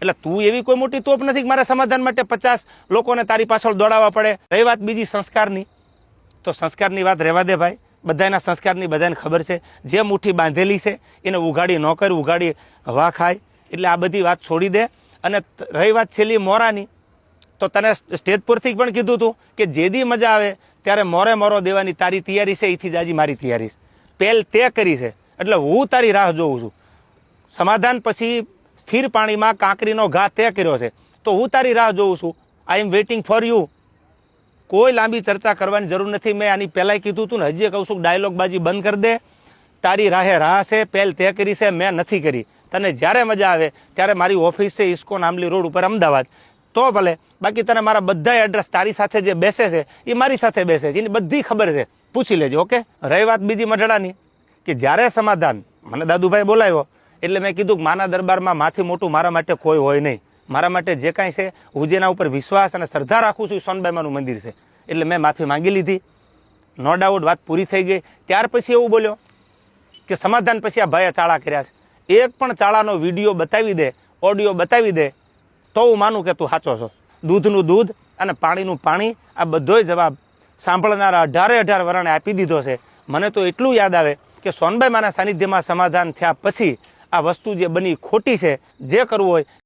એટલે તું એવી કોઈ મોટી તોપ નથી કે મારા સમાધાન માટે 50 લોકોને તારી પાછળ દોડાવવા પડે. રહી વાત બીજી સંસ્કારની, તો સંસ્કારની વાત રહેવા દે ભાઈ. બધાના સંસ્કારની બધાને ખબર છે. જે મુઠ્ઠી બાંધેલી છે એને ઉઘાડી ન કર, ઉઘાડી હવા ખાય. એટલે આ બધી વાત છોડી દે. અને રહી વાત છેલ્લી મોરાની, તો તને સ્ટેજ પરથી પણ કીધું હતું કે જેદી મજા આવે ત્યારે મોરે મોરો દેવાની તારી તૈયારી છે, એથી જ આજે મારી તૈયારી છે. પહેલ તે કરી છે એટલે હું તારી રાહ જોઉં છું. સમાધાન પછી સ્થિર પાણીમાં કાંકરીનો ઘા તે કર્યો છે, તો હું તારી રાહ જોઉં છું. આઈ એમ વેઇટિંગ ફોર યુ. કોઈ લાંબી ચર્ચા કરવાની જરૂર નથી. મેં આની પહેલાંય કીધું હતું ને, હજી કહું છું, ડાયલોગબાજી બંધ કરી દે. તારી રાહે રાહ છે, પહેલ તે કરી છે, મેં નથી કરી. તને જ્યારે મજા આવે ત્યારે મારી ઓફિસ છે ઇસ્કોન આંબલી રોડ ઉપર અમદાવાદ, તો ભલે. બાકી તને મારા બધા એડ્રેસ તારી સાથે જે બેસે છે એ મારી સાથે બેસે છે, એની બધી ખબર છે, પૂછી લેજો. ઓકે. રહી વાત બીજી મઢડાની, કે જ્યારે સમાધાન મને દાદુભાઈ બોલાવ્યો એટલે મેં કીધું કે માના દરબારમાં માથી મોટું મારા માટે કોઈ હોય નહીં. મારા માટે જે કાંઈ છે, હું જેના ઉપર વિશ્વાસ અને શ્રદ્ધા રાખું છું એ સોનબાઈમાનું મંદિર છે. એટલે મેં માફી માંગી લીધી. નો ડાઉટ વાત પૂરી થઈ ગઈ. ત્યાર પછી એવું બોલ્યો કે સમાધાન પછી આ ભાઈએ ચાળા કર્યા છે. એક પણ ચાળાનો વિડીયો બતાવી દે, ઓડિયો બતાવી દે, તો હું માનું કે તું સાચો છો. દૂધનું દૂધ અને પાણીનું પાણી, આ બધોય જવાબ સાંભળનારા 18 વરાણે આપી દીધો છે. મને તો એટલું યાદ આવે કે સોનબાઈ માના સાનિધ્યમાં સમાધાન થયા પછી આ વસ્તુ જે બની ખોટી છે, જે કરવું હોય